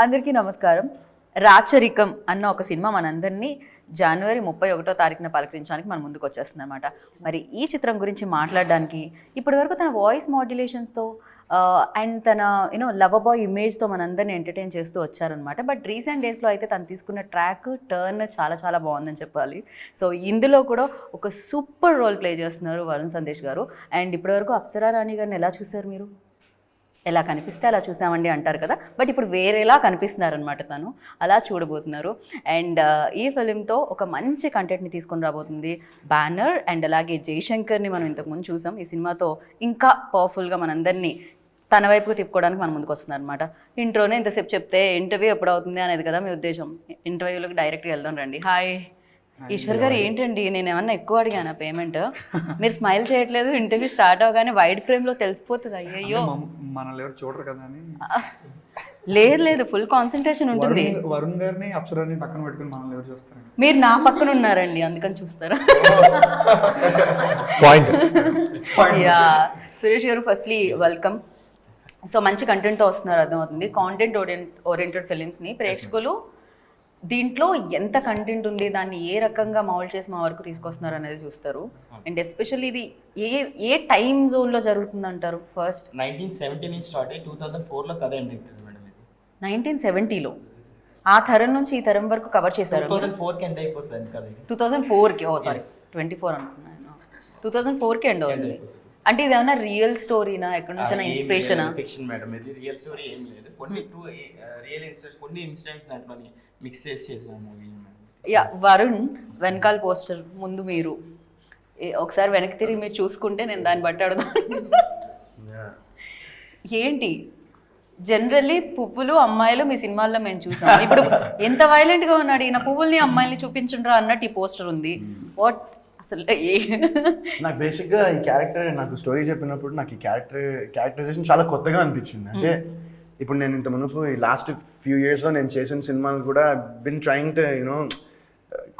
అందరికీ నమస్కారం. రాచరికం అన్న ఒక సినిమా మనందరినీ జనవరి 31వ తారీఖున పలకరించడానికి మన ముందుకు వచ్చేస్తుంది అనమాట. మరి ఈ చిత్రం గురించి మాట్లాడడానికి ఇప్పటివరకు తన వాయిస్ మాడ్యులేషన్స్తో అండ్ తన లవ్ బాయ్ ఇమేజ్తో మనందరినీ ఎంటర్టైన్ చేస్తూ వచ్చారనమాట. బట్ రీసెంట్ డేస్లో అయితే తను తీసుకున్న ట్రాక్ టర్న్ చాలా చాలా బాగుందని చెప్పాలి. సో ఇందులో కూడా ఒక సూపర్ రోల్ ప్లే చేస్తున్నారు వరుణ్ సందేశ్ గారు. అండ్ ఇప్పటివరకు అప్సరా రాణి గారిని ఎలా చూశారు మీరు? ఎలా కనిపిస్తే అలా చూసామండి అంటారు కదా, బట్ ఇప్పుడు వేరేలా కనిపిస్తున్నారనమాట. తను అలా చూడబోతున్నారు. అండ్ ఈ ఫిలింతో ఒక మంచి కంటెంట్ని తీసుకొని రాబోతుంది బ్యానర్. అండ్ అలాగే జయశంకర్ని మనం ఇంతకుముందు చూసాం. ఈ సినిమాతో ఇంకా పవర్ఫుల్గా మనందరినీ తన వైపుకు తిప్పుకోవడానికి మన ముందుకు వస్తున్నారు అనమాట. ఇంట్రోనే ఇంతసేపు చెప్తే ఇంటర్వ్యూ ఎప్పుడు అవుతుంది అనేది కదా మీ ఉద్దేశం. ఇంటర్వ్యూలోకి డైరెక్ట్గా వెళ్దాం రండి. హాయ్ ఈశ్వర్ గారు, ఏంటండి నేను ఏమన్నా ఎక్కువ అడిగానా పేమెంట్? మీరు స్మైల్ చేయట్లేదు. ఇంటర్వ్యూ స్టార్ట్ అవగానే వైడ్ ఫ్రేమ్లో తెలిసిపోతుంది. అయ్యో మనల్ని ఎవరు చూడరు కదా అని. లేదు ఫుల్ కాన్సన్ట్రేషన్ ఉంటుంది. వరుణ్ గారిని అప్సరాని పక్కన పెట్టుకుని మనల్ని ఎవరు చూస్తారు? మీరు నా పక్కన ఉన్నారండి, అందుకని చూస్తారా? యా సురేష్ గారు, ఫస్ట్లీ వెల్కమ్. సో మంచి కంటెంట్తో వస్తున్నారు, అర్థమవుతుంది. కాంటెంట్ ఓరియంటెడ్ ఫిలిమ్స్ని ప్రేక్షకులు దీంట్లో ఎంత కంటెంట్ ఉంది, దాన్ని ఏ రకంగా మౌల్డ్ చేసి మా వరకు తీసుకొస్తున్నారు అనేది చూస్తారు. అండ్ ఎస్పెషల్లీ ఇది ఏ టైం జోన్లో జరుగుతుంది అంటారు? ఫస్ట్ 1970 నుంచి స్టార్ట్ అయ్యి 2004లో కథ ఎండ్ అవుతుంది మేడం. ఇది 1970లో ఆ తరం నుంచి ఈ తరం వరకు కవర్ చేశారు. 2004కి ఎండ్ అయిపోతుంది కథ. 2004కి సారీ 24 అనుకున్నాను. 2004కి ఎండ్ అవుతుంది. అంటే ఇది ఏమన్నా రియల్ స్టోరీనా, ఎక్కడి నుంచైనా ఇన్స్పిరేషనా? ఫిక్షన్ మేడం, ఇది రియల్ స్టోరీ ఏం లేదు. కొన్ని కొన్ని ఇన్సిడెంట్స్ దాంట్లో మిక్స్ చేసిన మూవీ. యా వరుణ్ వెనకాల పోస్టర్ ముందు మీరు ఒకసారి వెనక్కి తిరిగి మీరు చూసుకుంటే నేను దాన్ని బట్టి అడుగుతాను. ఏంటి జనరల్లీ పువ్వులు అమ్మాయిలు మీ సినిమాల్లో మేము చూసాం. ఇప్పుడు ఎంత వైలెంట్గా ఉన్నాడు ఈయన, పువ్వుల్ని అమ్మాయిల్ని చూపించండ్రా అన్నట్టు ఈ పోస్టర్ ఉంది. వాట్ అసలు? నాకు బేసిక్గా ఈ క్యారెక్టర్, నాకు స్టోరీ చెప్పినప్పుడు నాకు ఈ క్యారెక్టరైజేషన్ చాలా కొత్తగా అనిపించింది. అంటే ఇప్పుడు నేను ఇంత మునుపు ఈ లాస్ట్ ఫ్యూ ఇయర్స్లో నేను చేసిన సినిమాలు కూడా బిన్ ట్రయింగ్ టు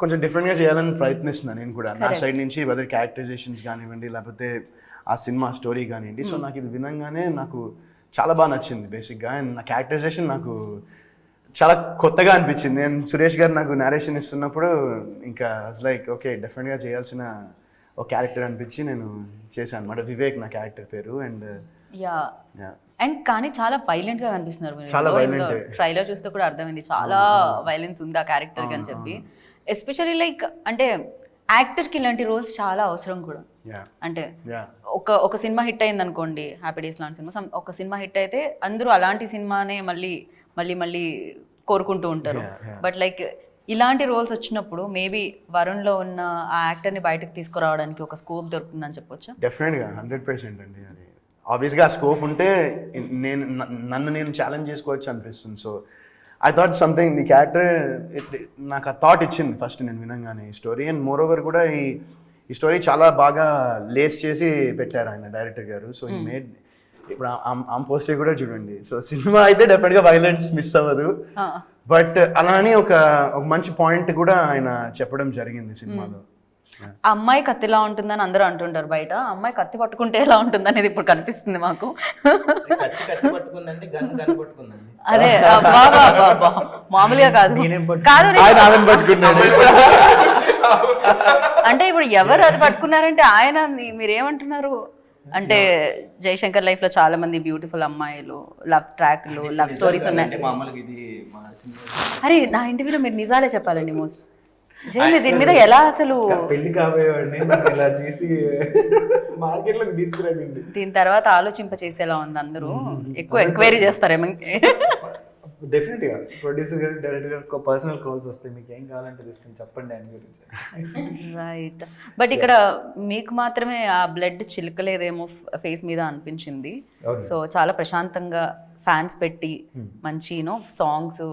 కొంచెం డిఫరెంట్గా చేయాలని ప్రయత్నిస్తున్నాను నేను కూడా నా సైడ్ నుంచి. వెదర్ క్యారెక్టరైజేషన్స్ కానివ్వండి, లేకపోతే ఆ సినిమా స్టోరీ కానివ్వండి. సో నాకు ఇది వినంగానే నాకు చాలా బాగా నచ్చింది బేసిక్గా. అండ్ నా క్యారెక్టరైజేషన్ నాకు చాలా కొత్తగా అనిపించింది. నేను సురేష్ గారు నాకు నేరేషన్ ఇస్తున్నప్పుడు ఇంకా లైక్ ఓకే డెఫినెట్గా చేయాల్సిన ఒక క్యారెక్టర్ అనిపించి నేను చేశాను అనమాట. వివేక్ నా క్యారెక్టర్ పేరు. అండ్ అండ్ కానీ చాలా వైలెంట్ గా కనిపిస్తున్నారు మీరు. చాలా వైలెంట్. ట్రైలర్ చూస్తే కూడా అర్థమైంది చాలా వైలెన్స్ ఉంది ఆ క్యారెక్టర్ కి అని చెప్పి. ఎస్పెషల్లీ లైక్ అంటే యాక్టర్ కి ఇలాంటి రోల్స్ చాలా అవసరం కూడా. అంటే ఒక సినిమా హిట్ అయింది అనుకోండి, హ్యాపీ డేస్ లాంటి సినిమా, ఒక సినిమా హిట్ అయితే అందరూ అలాంటి సినిమానే మళ్ళీ మళ్ళీ మళ్ళీ కోరుకుంటూ ఉంటారు. బట్ లైక్ ఇలాంటి రోల్స్ వచ్చినప్పుడు మేబీ వరుణ్లో ఉన్న ఆ యాక్టర్ని బయటకు తీసుకురావడానికి ఒక స్కోప్ దొరుకుతుందని చెప్పొచ్చు. డెఫినెట్గా 100% అండి. అది ఆబ్వియస్గా ఆ స్కోప్ ఉంటే నన్ను నేను ఛాలెంజ్ చేసుకోవచ్చు అనిపిస్తుంది. So I thought something the character నాకు ఆ థాట్ ఇచ్చింది ఫస్ట్ నేను వినంగానే ఈ స్టోరీ. అండ్ మోర్ ఓవర్ కూడా ఈ స్టోరీ చాలా బాగా లేస్ చేసి పెట్టారు ఆయన డైరెక్టర్ గారు. సో ఈ మేడ్ ఇప్పుడు ఆ పోస్టర్ కూడా చూడండి. సో సినిమా అయితే డెఫినెట్గా వైలెన్స్ మిస్ అవ్వదు, బట్ అలానే ఒక మంచి పాయింట్ కూడా ఆయన చెప్పడం జరిగింది సినిమాలో. అమ్మాయి కత్తి ఎలా ఉంటుందని అందరూ అంటుంటారు బయట, అమ్మాయి కత్తి పట్టుకుంటే ఎలా ఉంటుంది అనేది ఇప్పుడు కనిపిస్తుంది మాకు. అదే మామూలుగా కాదు అంటే ఇప్పుడు ఎవరు అది పట్టుకున్నారంటే ఆయన, మీరేమంటున్నారు అంటే జయశంకర్ లైఫ్ లో చాలా మంది బ్యూటిఫుల్ అమ్మాయిలు, లవ్ ట్రాక్లు, లవ్ స్టోరీస్ ఉన్నాయి. అరే నా ఇంటర్వ్యూలో మీరు నిజాలే చెప్పాలండి మోస్ట్. జైలు దీని మీద ఎలా అసలు పెళ్లి కాబోయేవాడిని ఇలా చేసి మార్కెట్లోకి తీసుకురండి. దీని తర్వాత ఆలోచింప చేసేలా ఉంది. అందరూ ఎక్కువ ఎంక్వైరీ చేస్తారేమో. డెఫినెట్గా ప్రొడ్యూసర్ గారు, డైరెక్టర్ గారు పర్సనల్ కాల్స్ వస్తాయి, మీకు ఏం కావాలంటే తెస్తుంది చెప్పండి ఆయన గురించి. రైట్. బట్ ఇక్కడ మీకు మాత్రమే ఆ బ్లడ్ చిలకలేదేమో ఫేస్ మీద అనిపించింది. సో చాలా ప్రశాంతంగా ఫ్యాన్స్ పెట్టి మంచి సాంగ్స్,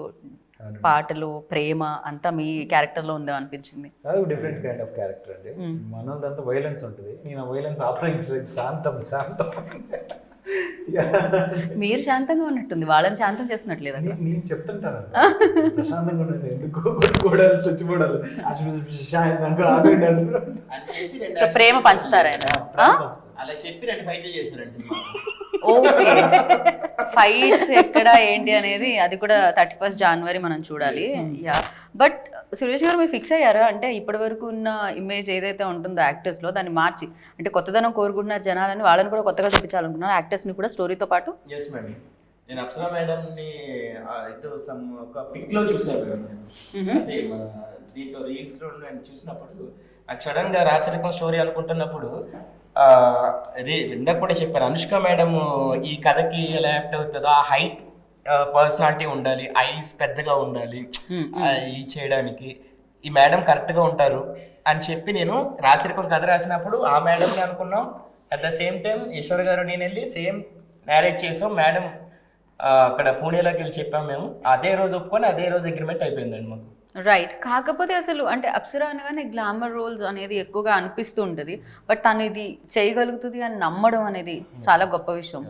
పాటలు, ప్రేమ అంతా మీ క్యారెక్టర్ లో ఉందో అనిపించింది. అది డిఫరెంట్ కైండ్ ఆఫ్ క్యారెక్టర్ అండి. మనదంతా వైలెన్స్ ఉంటుంది, నేను ఆ వైలెన్స్ ఆపరేట్ శాంతం. మీరు శాంతంగా ఉన్నట్టుంది, వాళ్ళని శాంతం చేస్తున్నట్లేదా? నేను చెప్తుంటాను ప్రశాంతంగా ఉండండి, ఎందుకు కొట్టుకోవడాలు చచ్చిపోవడాలు. సో ప్రేమ పంచుతారా? అలా చెప్పి 2 ఫైట్లు చేస్తారండి సినిమా. ఓకే, ఫైట్స్ ఎక్కడ ఏంటి అనేది అది కూడా 31st January మనం చూడాలి. యా, బట్ సురేష్ గారు మీరు ఫిక్స్ అయ్యారా? అంటే ఇప్పటి వరకు ఉన్న ఇమేజ్ ఏదైతే ఉంటుందో యాక్టర్స్ లో దాన్ని మార్చి, అంటే కొత్తదనం కోరుకుంటున్నారు జనాలని, వాళ్ళని కూడా కొత్తగా చూపించాలనుకున్నారు యాక్టర్స్ ని కూడా స్టోరీతో పాటు. ఎస్ మేడం, నేను అప్సరా మేడం ని ఒక పిక్ లో చూసాను అదే మన దీంట్లో రీల్స్ లో నేను చూసినప్పుడు నాకు సడన్ గా రాచరికం స్టోరీ అనుకుంటున్నప్పుడు అదే ఇందాక కూడా చెప్పాను, అనుష్క మేడం ఈ కథకి ఎలా యాక్ట్ అవుతుందో ఆ హైట్ పర్సనాలిటీ ఉండాలి, ఐస్ పెద్దగా ఉండాలి ఈ చేయడానికి, ఈ మేడం కరెక్ట్ గా ఉంటారు అని చెప్పి నేను రాచరికం కథ రాసినప్పుడు ఆ మేడంని అనుకున్నాం. At the same time Eshwar garu నేను వెళ్ళి సేమ్ నేరేట్ చేసాం. మేడం అక్కడ పూణేలోకి వెళ్ళి చెప్పాం మేము, అదే రోజు ఒప్పుకొని అదే రోజు అగ్రిమెంట్ అయిపోయిందండి మాకు. రైట్, కాకపోతే అసలు అంటే అప్సరా అనగానే గ్లామర్ రోల్స్ అనేది ఎక్కువగా అనిపిస్తూ ఉంటుంది, బట్ తను ఇది చేయగలుగుతుంది అని నమ్మడం అనేది చాలా గొప్ప విషయం.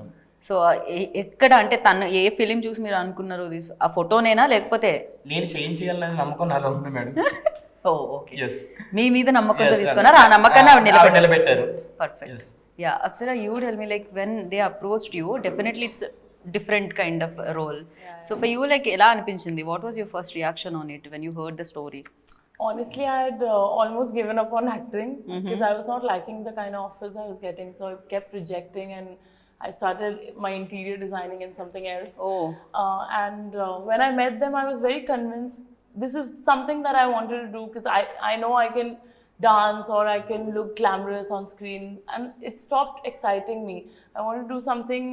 సో ఎక్కడ అంటే తను ఏ ఫిలిం చూసి మీరు అనుకున్నారు, ఆ ఫోటోనేనా లేకపోతే? నేను చేయించగలనని నమ్మకం నాలో ఉంది మేడం. ఓకే, మీ మీద నమ్మకంతో తీసుకున్నారు, ఆ నమ్మకాన్ని ఆవిడ నిలబెట్టారు. Perfect. Yeah, Apsara, you tell me like when they approached you, definitely it's different kind of role. So for you, like ela anipinchindi, what was your first reaction on it when you heard the story? Honestly, I had almost given up on acting because I was not liking the kind of offers I was getting, so I kept rejecting and I started my interior designing in something else. When I met them, I was very convinced this is something that I wanted to do because I know I can dance or I can look glamorous on screen, and it stopped exciting me. I wanted to do something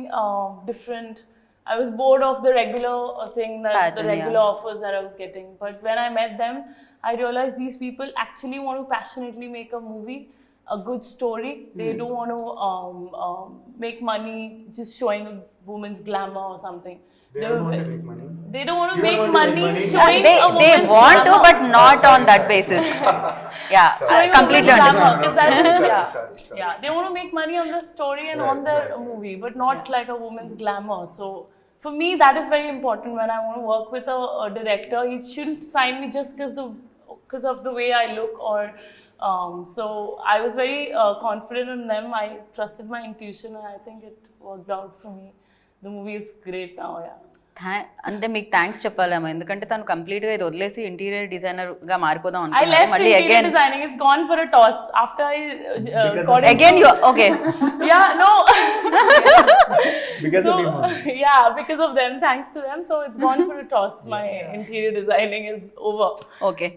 different. I was bored of the regular thing the regular offers that I was getting. But when I met them, I realized these people actually want to passionately make a movie, a good story. They don't want to make money just showing a woman's glamour or something. They don't want to make money. They don't want to make money showing a woman's they want to, but not on that basis. Yeah, completely understand. Yeah, they want to make money on the story and on their movie, but not like a woman's glamour. So for me, that is very important when I want to work with a director. He shouldn't sign me just because of the way I look or. So I was very confident in them. I trusted my intuition, and I think it worked out for me. The movie is great now, yeah. అంటే మీకు thanks చెప్పాలేమో, ఎందుకంటే తను complete గా ఇది వదిలేసి interior designer గా మారిపోదాం I left మళ్ళీ interior designing. It's gone for a toss after I got again you okay. Yeah, no. Because so, of you. Yeah, because of them, thanks to them. So it's gone for a toss. My interior designing is over. Okay,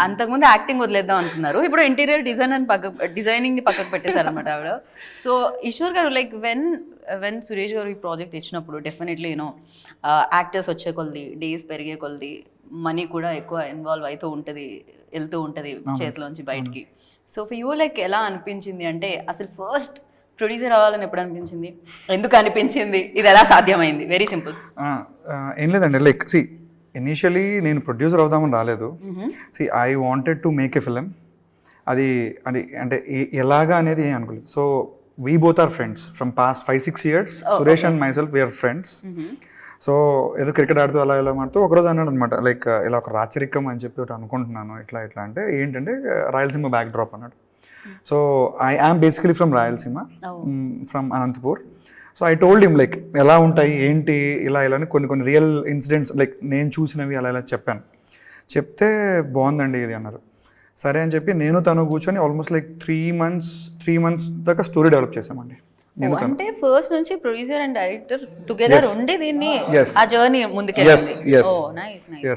అంతకుముందు acting వదిలేద్దాం అనుకున్నారు, ఇప్పుడు interior designing ని పక్కకు పెట్టేశారు అనమాట ఆవిడ. So Eshwar గారు, లైక్ వెన్ సురేష్ గారు ఈ ప్రాజెక్ట్ ఇచ్చినప్పుడు డెఫినెట్లీ యూనో యాక్టర్స్ వచ్చే కొలది, డేస్ పెరిగే కొలది మనీ కూడా ఎక్కువ ఇన్వాల్వ్ అవుతూ ఉంటుంది, వెళ్తూ ఉంటుంది చేతిలోంచి బయటికి. సో ఫర్ యూ లైక్ ఎలా అనిపించింది, అంటే అసలు ఫస్ట్ ప్రొడ్యూసర్ అవ్వాలని ఎప్పుడు అనిపించింది, ఎందుకు అనిపించింది, ఇది ఎలా సాధ్యమైంది? Very simple. ఏం లేదండి, లైక్ ఇనీషియలీ నేను ప్రొడ్యూసర్ అవుదామని రాలేదు. I wanted to make a film. అది అంటే ఎలాగా అనేది ఏం అనుకోలేదు. So we both are friends from past 5-6 years. Suresh and myself, we are friends. So ఏదో క్రికెట్ ఆడుతూ అలా ఇలా ఆడుతూ ఒకరోజు అన్నాడు అనమాట, లైక్ ఇలా ఒక రాచరికం అని చెప్పి ఒకటి అనుకుంటున్నాను, ఇట్లా అంటే ఏంటంటే రాయలసీమ బ్యాక్ డ్రాప్ అన్నాడు. So I am basically from Rayalaseema, from Anantapur. So I told him like ఎలా ఉంటాయి ఏంటి ఇలా అని కొన్ని రియల్ ఇన్సిడెంట్స్ లైక్ నేను చూసినవి అలా ఇలా చెప్పాను. చెప్తే బాగుందండి ఇది అన్నారు. సరే అని చెప్పి నేను తను కూర్చొని ఆల్మోస్ట్ లైక్ 3 months దాకా స్టోరీ డెవలప్ చేసామండి. అంటే ఫస్ట్ నుంచి ప్రొడ్యూసర్ అండ్ డైరెక్టర్ టుగెదర్ ఉండి దీన్ని ఆ జర్నీ ముందుకెళ్ళింది.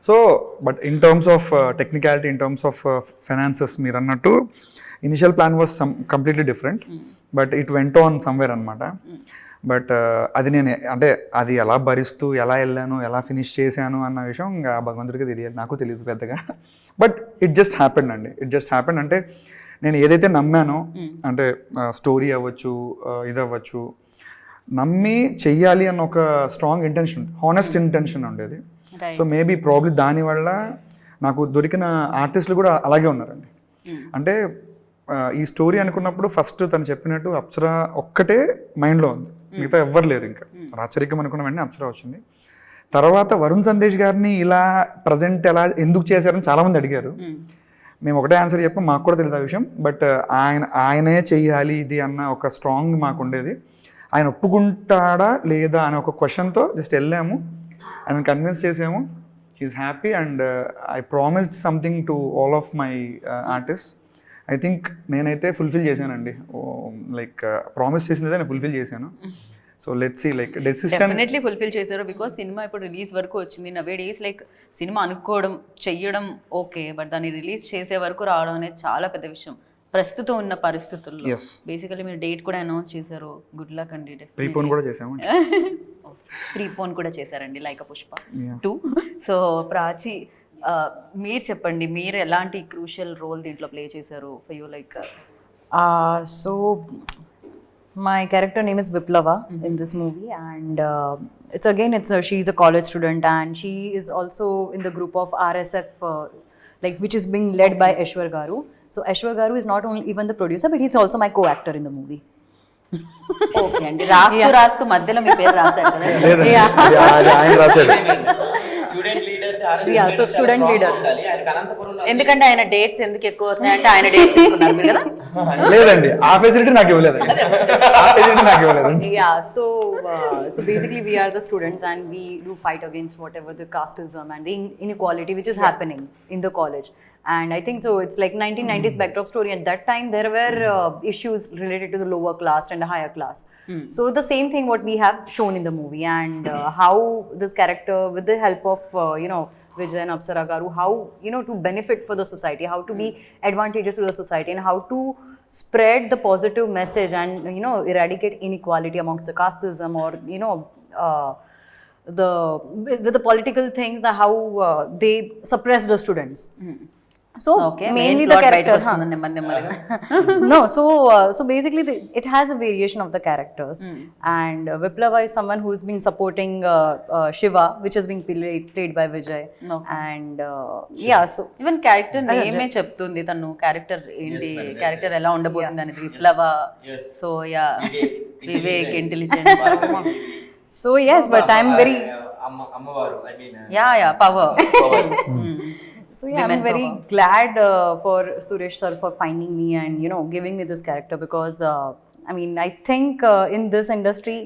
So but in terms of technicality, in terms of finances మీరు అన్నట్టు initial plan was completely different, but it went on somewhere అనమాట. బట్ అది నేను అంటే అది ఎలా భరిస్తూ ఎలా వెళ్ళాను, ఎలా ఫినిష్ చేశాను అన్న విషయం ఇంకా భగవంతుడికి తెలియదు, నాకు తెలియదు పెద్దగా. బట్ ఇట్ జస్ట్ హ్యాపెండ్ అండి, ఇట్ జస్ట్ హ్యాపెండ్. అంటే నేను ఏదైతే నమ్మానో, అంటే స్టోరీ అవ్వచ్చు, ఇది అవ్వచ్చు, నమ్మి చెయ్యాలి అన్న ఒక స్ట్రాంగ్ ఇంటెన్షన్, హానెస్ట్ ఇంటెన్షన్ ఉండేది. సో మేబీ ప్రాబ్లీ దానివల్ల నాకు దొరికిన ఆర్టిస్టులు కూడా అలాగే ఉన్నారండి. అంటే ఈ స్టోరీ అనుకున్నప్పుడు ఫస్ట్ తను చెప్పినట్టు అప్సరా ఒక్కటే మైండ్లో ఉంది, మిగతా ఎవ్వరు లేరు. ఇంకా రాచరికం అనుకున్న వెంటనే అప్సరా వచ్చింది. తర్వాత వరుణ్ సందేశ్ గారిని ఇలా ప్రజెంట్ ఎలా ఎందుకు చేశారని చాలామంది అడిగారు. మేము ఒకటే ఆన్సర్ చెప్పాం, మాకు కూడా తెలియదు ఆ విషయం. బట్ ఆయనే చెయ్యాలి ఇది అన్న ఒక స్ట్రాంగ్ మాకు ఉండేది. ఆయన ఒప్పుకుంటాడా లేదా అనే ఒక క్వశ్చన్తో జస్ట్ వెళ్ళాము, ఆయన కన్విన్స్ చేసాము, he's happy and I promised something to all of my artist. I think నేనైతే ఫుల్ఫిల్ చేశానండి, లైక్ ప్రామిస్ చేసింది నేను ఫుల్ఫిల్ చేశాను. So let's see, like decision definitely fulfil చేశారు. బికాస్ సినిమా ఇప్పుడు రిలీజ్ వరకు వచ్చింది. నవే డేస్ లైక్ సినిమా అనుకోవడం చెయ్యడం ఓకే, బట్ దాన్ని రిలీజ్ చేసే వరకు రావడం అనేది చాలా పెద్ద విషయం ప్రస్తుతం ఉన్న పరిస్థితుల్లో. Yes. బేసికలీ మీరు డేట్ కూడా అనౌన్స్ చేశారు, గుడ్ లక్ అండి. ప్రీపోన్ కూడా చేసాము. ప్రీపోన్ కూడా చేశారండి like Pushpa Yeah. 2. So Prachi, మీరు చెప్పండి, మీరు ఎలాంటి క్రూషియల్ రోల్ దీంట్లో ప్లే చేశారు for you? Like So my character name is Viplava in this movie, and she's a college student, and she is also in the group of RSF, like which is being led by Aishwar Garu. So Aishwar Garu is not only even the producer, but he's also my co-actor in the movie. Okay అండి, రాస్తూ మధ్యలో మీ పేరు రాశారు కదా. ఆయన రాశాడు. Student leader so student leader. ఎందుకంటే ఆయన డేట్స్ ఎందుకు ఎక్కువ అవుతున్నాయి అంటే ఆయన డేట్స్ తీసుకున్నారు మీరు కదా. లేదండి, ఆ ఫెసిలిటీ నాకు ఇవ్వలేదండి. ఆ ఫెసిలిటీ నాకు ఇవ్వలేదండి. Yeah, so basically we are the students, and we do fight against whatever the casteism and the inequality which is happening in the college. And I think so it's like 1990s backdrop story. At that time there were issues related to the lower class and the higher class. So the same thing what we have shown in the movie, and how this character, with the help of Vijay and Apsara Garu, how to benefit for the society, how to be advantageous to the society, and how to spread the positive message and eradicate inequality amongst the casteism, or the political things, how they suppress the students. So okay, mainly the character, నెమ్మదిగా. no, so basically it has a variation of the characters, and Viplava is someone who's been supporting Shiva, which is being played by Vijay. And yeah, so even character నేమే చెప్తుంది తను character ఏంటి, character ఎలా ఉండబోతుంది అనేది. Viplav, so yeah, Vivek, intelligent. so yes, but I'm very అమ్మవారు, I mean yeah power. So yeah, I'm very glad for Suresh sir for finding me and giving me this character, because I mean I think in this industry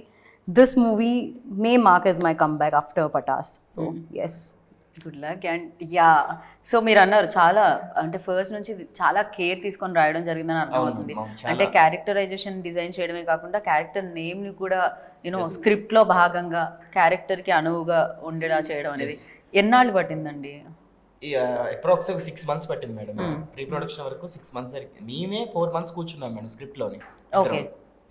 this movie may mark as my comeback after Patas. So yes, good luck. And yeah, so మీరు అన్నారు చాలా, అంటే first నుంచి చాలా care తీసుకొని రాయడం జరిగిందని అర్థమవుతుంది. అంటే క్యారెక్టరైజేషన్ డిజైన్ చేయడమే కాకుండా క్యారెక్టర్ నేమ్ని కూడా స్క్రిప్ట్లో భాగంగా క్యారెక్టర్కి అనువుగా ఉండేలా చేయడం అనేది ఎన్నాళ్ళు పట్టిందండి? అప్రాక్స్ 6 months పట్టింది మేడం. ప్రీ ప్రొడక్షన్ వరకు 6 months జరిగింది. మేమే 4 months కూర్చున్నాం మేడం స్క్రిప్ట్ లోని. ఓకే,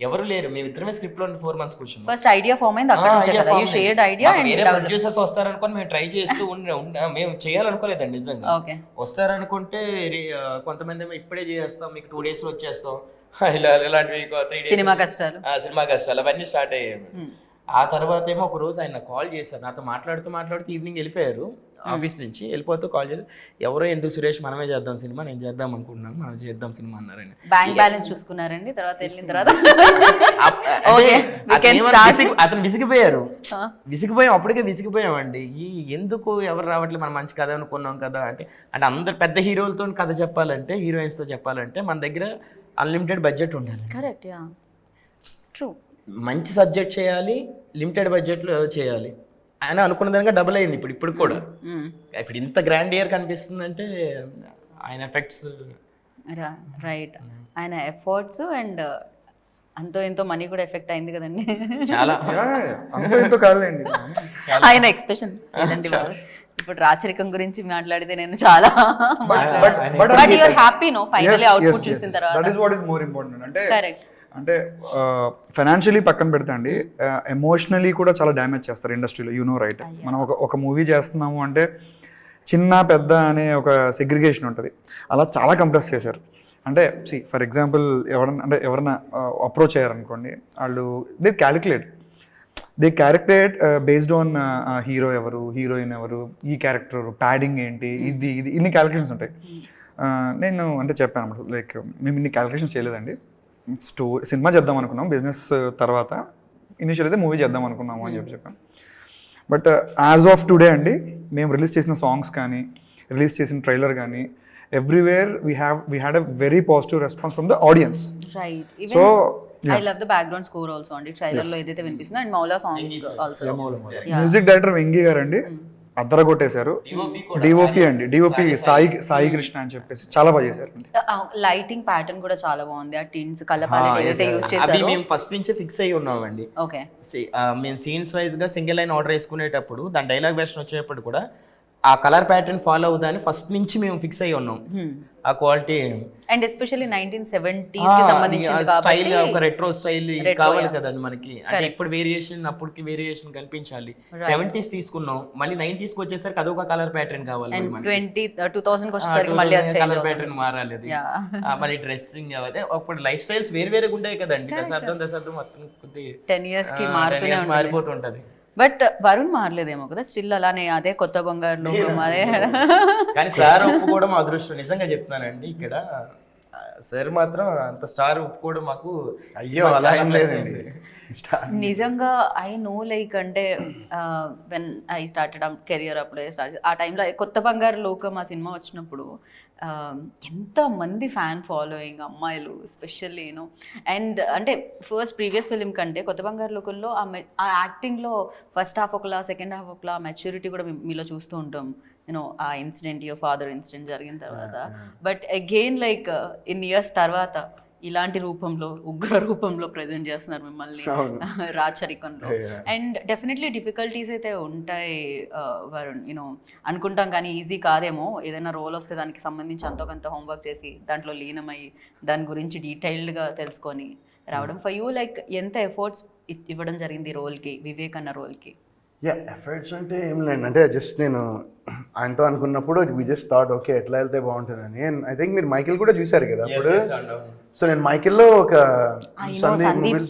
ఎవరు లేరు, మేము ఇద్దరమే స్క్రిప్ట్ లోని 4 months కూర్చున్నాం. ఫస్ట్ ఐడియా ఫామ్ అయింది అక్కడ నుంచే కదా, you shared idea and producers వస్తారనుకొని మేము ట్రై చేస్తూ మేము చేయాలనుకోలేదండి నిజంగా. ఓకే, వస్తారనుకుంటే కొంతమంది ఏమో ఇప్పుడే చేస్తాం, మీకు 2 days లో వచ్చేస్తాం, ఇలాంటివి 3 days సినిమా కష్టాలు అవన్నీ స్టార్ట్ అయ్యాయి. ఆ తర్వాత ఏమో ఒక రోజు ఆయన కాల్ చేశారు, నాతో మాట్లాడుతూ ఈవినింగ్ వెళ్ళిపోయారు ఆఫీస్ నుంచి. వెళ్ళిపోతూ కాల్ చేసి, ఎవరో ఎందుకు సురేష్ మనమే చేద్దాం సినిమా, నేను చేద్దాం అనుకుంటున్నాను, మనం చేద్దాం సినిమా అన్నారు. ఆయన బ్యాంక్ బ్యాలెన్స్ చూసుకున్నారండి తర్వాత వెళ్ళిన తర్వాత. అతను విసిగిపోయాం, అప్పటికే విసిగిపోయామండి. ఎందుకు ఎవరు రావట్లేదు, మనం మంచి కథ అనుకున్నాం కదా అంటే అందరు పెద్ద హీరోలతో కథ చెప్పాలంటే, హీరోయిన్స్తో చెప్పాలంటే మన దగ్గర అన్లిమిటెడ్ బడ్జెట్ ఉండాలి. Correct, yeah, true. మంచి సబ్జెక్ట్ చేయాలి, లిమిటెడ్ బడ్జెట్లో ఏదో చేయాలి ఆయన అనుకున్న దానిగా డబుల్ అయింది ఇప్పుడు కూడా. ఇప్పుడు ఇంత గ్రాండ్ ఇయర్ కనిపిస్తుంది అంటే ఆయన ఎఫెక్ట్స్, రైట్, ఆయన ఎఫర్ట్స్ అండ్ అంతో ఎంతో మనీ కూడా ఎఫెక్ట్ అయింది కదండి. చాలా అంతో ఎంతో కాదండి, ఆయన ఎక్స్ప్రెషన్ ఏదండి బాబు. ఇప్పుడు రాచరికం గురించి మాట్లాడితే నేను చాలా but you're happy no finally output చూసిన తర్వాత. That is what is more important. అంటే కరెక్ట్, అంటే ఫైనాన్షియలీ పక్కన పెడితే అండి, ఎమోషనలీ కూడా చాలా డ్యామేజ్ చేస్తారు ఇండస్ట్రీలో, రైట్. మనం ఒక మూవీ చేస్తున్నాము అంటే చిన్న పెద్ద అనే ఒక సెగ్రిగేషన్ ఉంటుంది, అలా చాలా కంప్రెస్ చేశారు. అంటే ఫర్ ఎగ్జాంపుల్ ఎవరన్నా అప్రోచ్ అయ్యారనుకోండి, వాళ్ళు they calculate based on hero ఎవరు, హీరోయిన్ ఎవరు, ఈ క్యారెక్టర్ ప్యాడింగ్ ఏంటి, ఇది ఇన్ని క్యాలిక్యులేషన్స్ ఉంటాయి. నేను అంటే చెప్పాను అన్నమాట, లైక్ మేము ఇన్ని క్యాలిక్యులేషన్స్ చేయలేదండి, సినిమా చేద్దాం అనుకున్నాం, బిజినెస్ తర్వాత ఇనిషియల్ అయితే మూవీ చేద్దాం అనుకున్నాము అని చెప్పాను. బట్ యాజ్ ఆఫ్ టుడే అండి, మేము రిలీజ్ చేసిన సాంగ్స్ కానీ, రిలీజ్ చేసిన ట్రైలర్ కానీ, everywhere we had a very positive response from the audience. Right. So I love the background score also అండి, ట్రైలర్ లో ఏదైతే వినిపిస్తుందో, అండ్ మౌలా song also. Music director Venky గారు అండి అద్దర కొట్టేశారు. డిఓపి అండి, డిఓపి సాయి కృష్ణ అని చెప్పేసి చాలా బాగా చేశారు. లైటింగ్ ప్యాటర్న్ కూడా చాలా బాగుంది, ఆ టిన్స్ కలర్ ప్యాలెట్ ఏదైతే యూస్ అది చేశారో. మేము ఫస్ట్ నుంచే ఫిక్స్ అయ్యి ఉన్నామండి. ఓకే, మేము సీన్స్ వైజ్ గా సింగిల్ లైన్ ఆర్డర్ చేసుకునేటప్పుడు దాని డైలాగ్ వెర్షన్ వచ్చేటప్పుడు కూడా ఆ కలర్ ప్యాటర్న్ ఫాలో అవుదని ఫస్ట్ నుంచి మేము ఫిక్స్ అయ్యి ఉన్నాం. ఆ క్వాలిటీ అండ్ ఎస్పెషల్లీ 1970s కి సంబంధించింది స్టైల్, కాబట్టి ఒక రెట్రో స్టైల్ కావాలి కదండి మనకి. అంటే ఇప్పుడు వేరియేషన్, అప్పటికి వేరియేషన్ కనిపించాలి. 70s తీసుకున్నాం, మళ్ళీ 90s కి వచ్చేసరికి అదొక కలర్ ప్యాటర్న్ కావాలి. 2000 కి వచ్చేసరికి మళ్ళీ అది చేంజ్ కలర్ అవుతుంది. ప్యాటర్న్ మారాలి అది. మళ్ళీ డ్రెస్సింగ్ అవదే అప్పుడు లైఫ్ స్టైల్స్ వేరు వేరుగా ఉంటాయి కదండి. దశాబ్దం మొత్తం కొద్ది 10 years కి మారుతూనే ఉంటుంది. మారిపోతుంటది. బట్ వరుణ్ మారలేదేమో కదా, స్టిల్ అలానే అదే కొత్త బంగారు లోకం అదే. కానీ సార్ ఒప్పుకోవడం మా అదృష్టం, నిజంగా చెప్తున్నానండి. ఇక్కడ సార్ మాత్రం అంత స్టార్ ఒప్పుకోవడం మాకు అయ్యో అలా ఏం లేదండి. నిజంగా ఐ నో లైక్ అంటే వెన్ ఐ స్టార్టెడ్ కెరియర్ అప్పుడే ఆ టైంలో కొత్త బంగారు లోకం ఆ సినిమా వచ్చినప్పుడు ఎంత మంది ఫ్యాన్ ఫాలోయింగ్, అమ్మాయిలు ఎస్పెషల్లీ యూనో. అండ్ అంటే ఫస్ట్ ప్రీవియస్ ఫిలిం కంటే కొత్త బంగారు లోకంలో ఆ యాక్టింగ్లో ఫస్ట్ హాఫ్ ఒకలా, సెకండ్ హాఫ్ ఒకలా, మెచ్యూరిటీ కూడా మీలో చూస్తూ ఉంటాం. యూనో ఆ ఇన్సిడెంట్, యువర్ ఫాదర్ ఇన్సిడెంట్ జరిగిన తర్వాత. But again like in years తర్వాత ఇలాంటి రూపంలో, ఉగ్ర రూపంలో ప్రజెంట్ చేస్తున్నారు మిమ్మల్ని రాచరికంలో. అండ్ డెఫినెట్లీ డిఫికల్టీస్ అయితే ఉంటాయి వరుణ్, యూనో అనుకుంటాం కానీ ఈజీ కాదేమో. ఏదైనా రోల్ వస్తే దానికి సంబంధించి అంతో కొంత హోంవర్క్ చేసి దాంట్లో లీనమై దాని గురించి డీటెయిల్డ్గా తెలుసుకొని రావడం. ఫర్ యూ లైక్ ఎంత ఎఫర్ట్స్ ఇవ్వడం జరిగింది రోల్కి, వివేక్ అన్న రోల్కి? ఎఫర్ట్స్ అంటే ఏం లేండి, అంటే జస్ట్ నేను ఆయనతో అనుకున్నప్పుడు వి జస్ట్ థాట్ ఓకే ఎట్లా వెళ్తే బాగుంటుందని. ఐ థింక్ మీరు మైకిల్ కూడా చూసారు కదా అప్పుడు. సో నేను మైకిల్లో ఒక సందీప్ మూవీస్,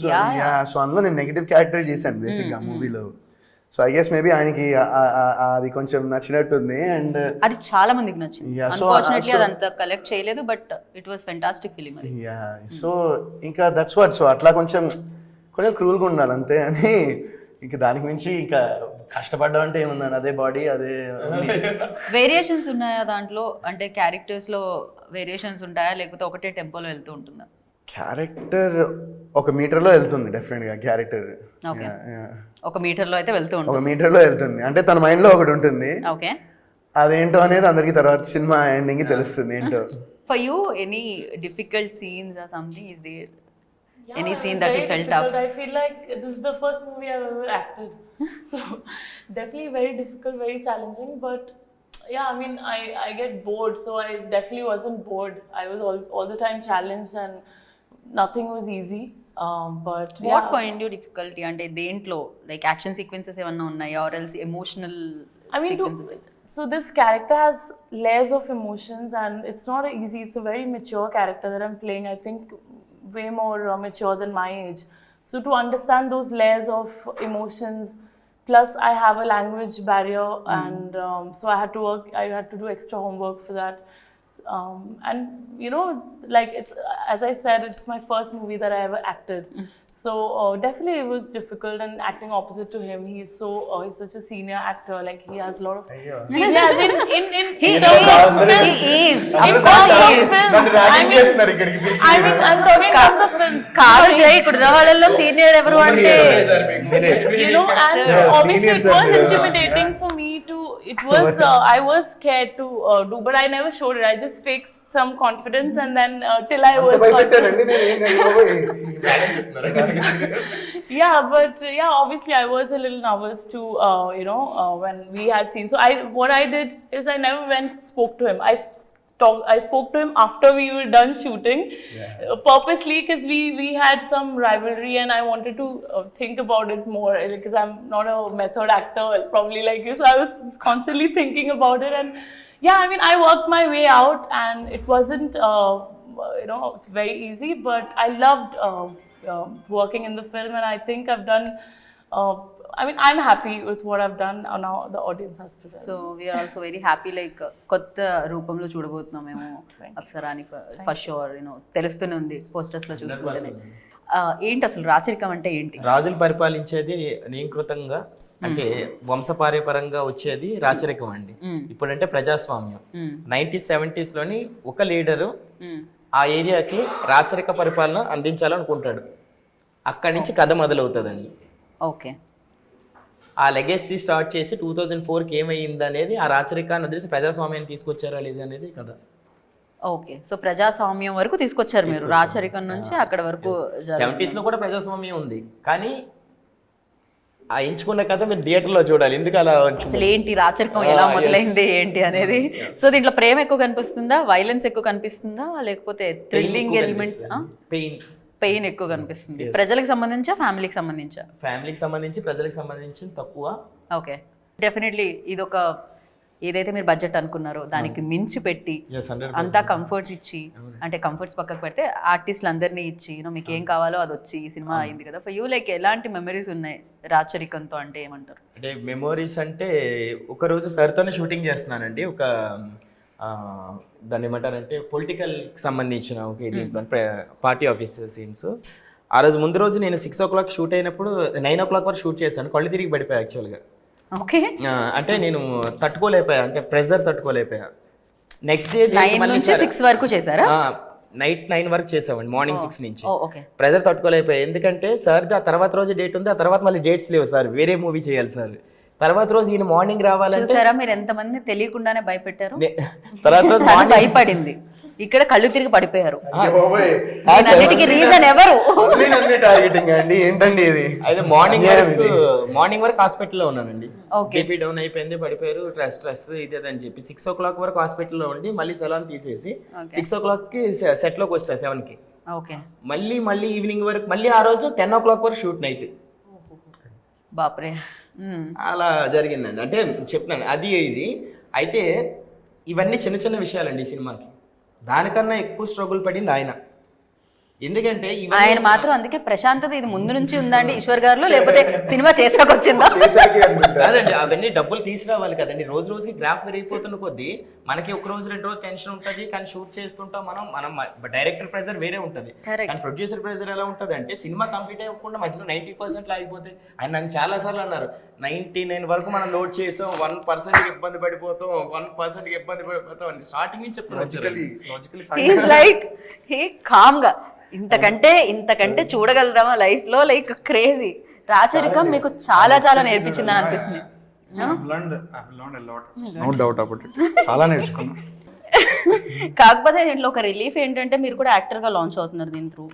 సో అందులో నేను నెగిటివ్ క్యారెక్టర్ చేశాను బేసిక్గా మూవీలో. సో ఐ గెస్ మేబీ ఆయనకి అది కొంచెం నచ్చినట్టుంది. అండ్ అది చాలా మందికి నచ్చింది. అన్ఫార్చునేట్లీ అది అంత కలెక్ట్ చేయలేదు, but it was fantastic film అది. సో ఇంకా దట్స్ వాట్. సో అట్లా కొంచెం క్రూల్గా ఉండాలి అంతే అని. ఇంకా దానికి మించి ఇంకా కష్టపడ్డా అంటే ఏముందండి, అదే బాడీ అదే. వేరియేషన్స్ ఉన్నాయా దాంట్లో? అంటే క్యారెక్టర్స్ లో వేరియేషన్స్ ఉంటాయా, లేకపోతే ఒకటే టెంపోలో వెళ్తూ ఉంటుందా? క్యారెక్టర్ 1 మీటర్లో వెళ్తుంది డెఫినెట్గా క్యారెక్టర్. ఓకే, 1 మీటర్లో అయితే వెళ్తూ ఉంటుంది. 1 మీటర్లో వెళ్తుంది, అంటే తన మైండ్లో ఒకటి ఉంటుంది. ఓకే, అదేంటో అనేది అందరికి తర్వాత సినిమా ఎండింగ్ తెలుస్తుంది ఏంటో. For you any difficult scenes or something, is there any it scene was that very you felt difficult. tough? I feel like this is the first movie I've ever acted. So definitely very difficult, very challenging. But yeah, I mean, I get bored. So I definitely wasn't bored. I was all the time challenged and nothing was easy. But What find you difficulty? అంటే దేంట్లో like action sequences ఏమన్నా ఉన్నాయా, or else emotional sequences? So this character has layers of emotions and it's not easy. It's a very mature character that I'm playing. I think way more mature than my age. So to understand those layers of emotions, plus I have a language barrier, and so I had to do extra homework for that. And you know, like it's, as I said, it's my first movie that I ever acted. So definitely it was difficult, and acting opposite to him, he's such a senior actor. Like he has a lot of seniors in He is. I mean, I'm talking about the films. కాదు జై, ఇక్కడ వాళ్ళల్లో senior ఎవరు అంటే You know, and obviously it was intimidating for me to. It was I was scared to do, but I never showed it. I just faked some confidence, and then till I was confident. Yeah, but yeah, obviously I was a little nervous too. When we had seen. So what I did is I never went spoke to him. I spoke to him after we were done shooting, purposely, because we had some rivalry and I wanted to think about it more, because I'm not a method actor, probably like you, so I was constantly thinking about it. And yeah, I mean, I worked my way out, and it wasn't it's very easy, but I loved working in the film, and I think I've done I mean, I'm happy with what I've done. Now the audience has to. So we are also very happy. Like కొత్త రూపంలో చూడబోతున్నాం మేము అప్సరాని for sure. తెలుస్తూనే ఉంది posters లో చూస్తుంటేనే. ఏంటి అసలు రాచరికం అంటే ఏంటి? రాజులు పరిపాలించేది నియంకృతంగా, అంటే వంశపార్యపరంగా వచ్చేది రాచరికం అండి. ఇప్పుడంటే ప్రజాస్వామ్యం. 1970s లోని ఒక లీడరు ఆ ఏరియాకి రాచరిక పరిపాలన అందించాలనుకుంటాడు. అక్కడి నుంచి కథ మొదలవుతుందండి. ఓకే. ఆ లెగసీ స్టార్ట్ చేసి 2004కి ఏమైంది అనేది, ఆ రాచరికాన్ని వదిలేసి ప్రజాస్వామ్యాన్ని తీసుకొచ్చారా లేదా అనేది కథ. ఓకే, సో ప్రజాస్వామ్యం వరకు తీసుకొచ్చారు మీరు, రాచరికం నుంచి అక్కడ వరకు. 70s లో కూడా ప్రజాస్వామ్యం ఉంది, కానీ ఆ ఎంచుకున్న కథ మీరు థియేటర్లో చూడాలి, ఎందుకు అలా వచ్చింది, అసలు ఏంటి రాచరికం ఎలా మొదలైంది ఏంటి అనేది. సో దీంట్లో ప్రేమ ఎక్కువ కనిపిస్తుందా, వైలెన్స్ ఎక్కువ కనిపిస్తుందా, లేకపోతే థ్రిల్లింగ్ ఎలిమెంట్స్, పెయిన్ ఎక్కువ కనిపిస్తుంది? ప్రజలకు సంబంధించా, ఫ్యామిలీకి సంబంధించా? ఫ్యామిలీకి సంబంధించి, ప్రజలకు సంబంధించి తక్కువ. ఓకే, డెఫినెట్లీ ఇదొక ఏదైతే మీరు బడ్జెట్ అనుకున్నారో దానికి మించి పెట్టి అంతా కంఫర్ట్స్ ఇచ్చి, అంటే కంఫర్ట్స్ పక్కకు పెడితే ఆర్టిస్టులు అందరినీ ఇచ్చి మీకు ఏం కావాలో అది వచ్చి ఈ సినిమా అయింది కదా. ఫర్ యూ లైక్ ఎలాంటి మెమరీస్ ఉన్నాయి రాచరికంతో? అంటే ఏమంటారు? అంటే మెమోరీస్ అంటే, ఒకరోజు సార్తోనే షూటింగ్ చేస్తున్నానండి, ఒక దాన్ని ఏమంటారంటే పొలిటికల్కి సంబంధించిన ఒక దీంట్లో పార్టీ ఆఫీసర్ సీన్స్. ఆ రోజు ముందు రోజు నేను 6 o'clock షూట్ అయినప్పుడు 9 o'clock వరకు షూట్ చేశాను, కళ్ళు తిరిగి పడిపోయా యాక్చువల్గా. ఓకే, అంటే నేను తట్టుకోలేకపోయా, అంటే ప్రెషర్ తట్టుకోలేకపోయా. నెక్స్ట్ డే 9 నుంచి 6 వరకు చేశారా? నైట్ 9 వరకు చేసామండి, మార్నింగ్ 6 నుంచి. ఓకే, ప్రెజర్ తట్టుకోలేకపోయా, ఎందుకంటే సార్ ఆ తర్వాత రోజు డేట్ ఉంది, ఆ తర్వాత మళ్ళీ డేట్స్ లేవు సార్, వేరే మూవీ చేయాలి సార్. తర్వాత రోజు ఈయన మార్నింగ్ రావాలంటే, చూసారా మీరు ఎంతమంది తెలియకుండానే భయపెట్టారు. తర్వాత రోజు అది భయపడింది, ఇక్కడ కళ్ళు తిరిగి పడిపోయారు. అన్నిటికీ రీజన్ ఎవరు? టార్గెటింగ్ అండి, ఏంటండి ఇది? అయితే మార్నింగ్ వరకు హాస్పిటల్లో ఉన్నానండి, బీపీ డౌన్ అయిపోయింది, పడిపోయారు, స్ట్రెస్ ఇదేదని చెప్పి 6 o'clock వరకు హాస్పిటల్లో ఉండి, మళ్ళీ సలాన్ తీసేసి 6 o'clockకి సెట్లోకి వస్తా 7కి. ఓకే, మళ్ళీ ఈవినింగ్ వరకు, మళ్ళీ ఆ రోజు 10 o'clock వరకు షూట్ నైట్. బాప్రే. అలా జరిగిందండి. అంటే చెప్తున్నాను అది ఇది. అయితే ఇవన్నీ చిన్న చిన్న విషయాలండి ఈ సినిమాకి, దానికన్నా ఎక్కువ స్ట్రగుల్ పడింది ఆయన. ఎందుకంటే ఆయన మాత్రం అందుకే ప్రశాంతత ఇది ముందు నుంచి ఉందండి ఈశ్వర్ గారిలో, లేకపోతే సినిమా చేసాక వచ్చిందా? కాదండి, అవన్నీ డబ్బులు తీసుకురావాలి కదండి. రోజు రోజుకి గ్రాఫ్ పెరిగిపోతున్న కొద్దీ మనకి ఒక రోజు 2 రోజు టెన్షన్ ఉంటుంది, కానీ షూట్ చేస్తుంటాం మనం డైరెక్టర్ ప్రెజర్ వేరే ఉంటుంది, కానీ ప్రొడ్యూసర్ ప్రెజర్ ఎలా ఉంటుంది అంటే, సినిమా కంప్లీట్ అవ్వకుండా మధ్యలో 90% లాగిపోతే, ఆయన నాకు చాలా సార్లు అన్నారు 99 వరకు మనం లోడ్ చేసాం, 1% ఇబ్బంది పడిపోతాం, 1% ఇబ్బంది పడిపోతాం అని స్టార్టింగ్ నుంచి చెప్తున్నాను. లైక్ హీ కామ్ గా ఇంతకంటే చూడగలుగుదామా లైఫ్ లో? Like crazy. రాచరికం మీకు చాలా చాలా నేర్పించింది అని అనిపిస్తుంది. నో డౌట్ అబౌట్ ఇట్, చాలా నేర్చుకున్నా. కాకపోతే దీంట్లో ఒక రిలీఫ్ ఏంటంటే మీరు కూడా యాక్టర్ గా లాంచ్ అవుతున్నారు దీని త్రూ.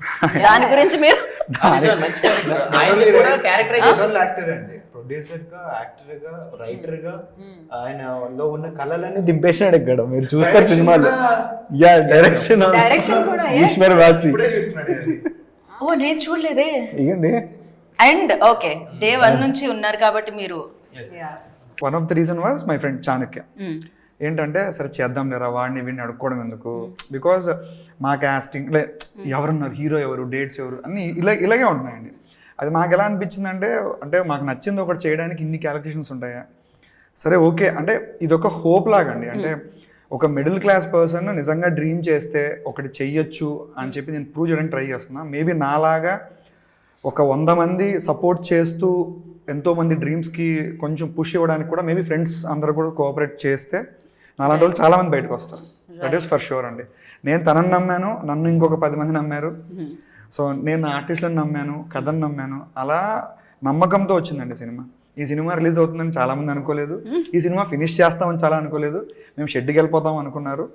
దాని గురించి మీరు యాక్టర్ అండి, ప్రొడ్యూసర్ గా, యాక్టర్ గా, రైటర్ గా ఆయనలో ఉన్న కళలన్నీ దింపేసినాడు ఇక్కడ, మీరు చూస్తారు సినిమాలో. యా, డైరెక్షన్ కూడా ఈశ్వర్ వాసి. ఓ నేను చూడలేదే. అండ్ ఓకే, డే 1 నుంచి ఉన్నారు కాబట్టి మీరు. One of the reason was my friend Chanakya. ఏంటంటే సరే చేద్దాం లేరా, వాడిని వీడిని అడుక్కోవడం ఎందుకు, బికాజ్ మా క్యాస్టింగ్ ఎవరున్నారు, హీరో ఎవరు, డేట్స్ ఎవరు అన్నీ ఇలాగే ఉంటున్నాయండి. అది మాకు ఎలా అనిపించిందంటే, అంటే మాకు నచ్చింది ఒకటి చేయడానికి ఇన్ని క్యాలిక్యులేషన్స్ ఉంటాయా, సరే ఓకే, అంటే ఇదొక హోప్ లాగండి. అంటే ఒక మిడిల్ క్లాస్ పర్సన్ నిజంగా డ్రీమ్ చేస్తే ఒకటి చెయ్యొచ్చు అని చెప్పి నేను ప్రూవ్ చేయడానికి ట్రై చేస్తున్నా. మేబీ నాలాగా ఒక 100 మంది సపోర్ట్ చేస్తూ ఎంతోమంది డ్రీమ్స్కి కొంచెం పుష్ ఇవ్వడానికి కూడా మేబీ ఫ్రెండ్స్ అందరూ కూడా కోఆపరేట్ చేస్తే నాలాంటి వాళ్ళు చాలామంది బయటకు వస్తారు. దట్ ఈస్ ఫర్ షూర్ అండి. నేను తనని నమ్మాను, నన్ను ఇంకొక 10 మంది నమ్మారు. సో నేను ఆర్టిస్టులను నమ్మాను, కథను నమ్మాను. అలా నమ్మకంతో వచ్చిందండి సినిమా. ఈ సినిమా రిలీజ్ అవుతుందని చాలామంది అనుకోలేదు, ఈ సినిమా ఫినిష్ చేస్తామని చాలా అనుకోలేదు. మేము షెడ్కి వెళ్ళిపోతాం అనుకున్నారు.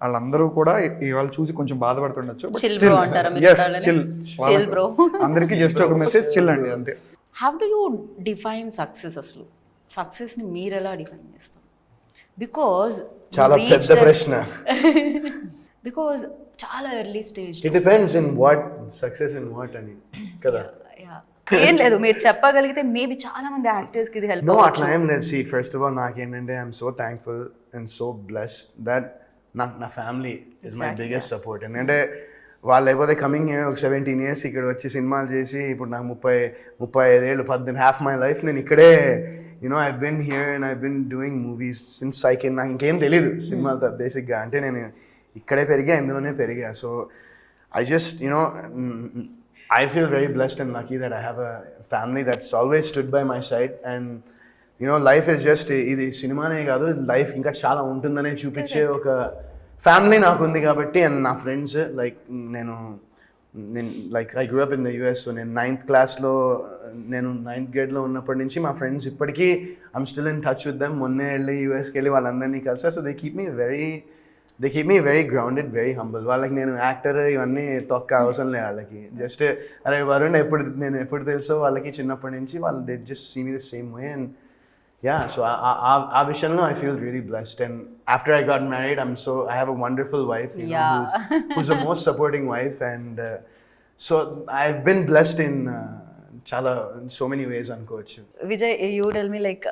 వాళ్ళందరూ కూడా ఇవాళ చూసి కొంచెం బాధపడుతుండొచ్చు. అందరికీ జస్ట్ ఒక మెసేజ్, చిల్ అండి అంతే. How do you define success? అసలు సక్సెస్ని మీరు ఎలా డిఫైన్ చేస్తారు? బికాజ్ చాలా పెద్ద ప్రశ్న. బికాజ్ చాలా early stage. It depends in what success in what అని కదా. ఏం లేదు, మీరు చెప్పగలిగితే మేబీ చాలా మంది యాక్టర్స్ కి ఇది హెల్ప్. నో, అట్లా ఏం లేదు. సీ, ఫస్ట్ ఆఫ్ ఆల్ నాకేంటంటే I'm so thankful and so blessed that నా family is my biggest support. ఎందుకంటే వాళ్ళు లేకపోతే కమింగ్ ఒక 17 years ఇక్కడ వచ్చి సినిమాలు చేసి, ఇప్పుడు నాకు 35 ఏళ్ళు, 18 half my life నేను ఇక్కడే, I've been here and I've been doing movies since నాకు ఇంకేం తెలీదు సినిమాలతో బేసిక్గా. అంటే నేను ఇక్కడే పెరిగా, ఇందులోనే పెరిగా. So I just, I feel very blessed and lucky that I have a family that's always stood by my side. And life is just, ఇది సినిమానే కాదు, లైఫ్ ఇంకా చాలా ఉంటుందనే చూపించే ఒక ఫ్యామిలీ నాకు ఉంది కాబట్టి. అండ్ నా ఫ్రెండ్స్, లైక్ నేను నేను like I grew up in the US. So నేను 9th క్లాస్లో, నేను 9th గ్రేడ్లో ఉన్నప్పటి నుంచి మా ఫ్రెండ్స్ ఇప్పటికీ I'm still in touch with them. మొన్నే వెళ్ళి యూఎస్కి వెళ్ళి వాళ్ళందరినీ కలిసారు. So they keep me very grounded, very humble. వాళ్ళకి నేను యాక్టర్ ఇవన్నీ తొక్క అవసరం లేదు వాళ్ళకి. జస్ట్ అరే వరుణ్ ఎప్పుడు తెలుసో వాళ్ళకి చిన్నప్పటి నుంచి వాళ్ళు they just see me the same way. And yeah, so ఆ విషయంలో I feel really blessed. And after I got married I have a wonderful wife, who's the most supporting wife. And so I've been blessed in so many ways అనుకోవచ్చు. Vijay, you tell me like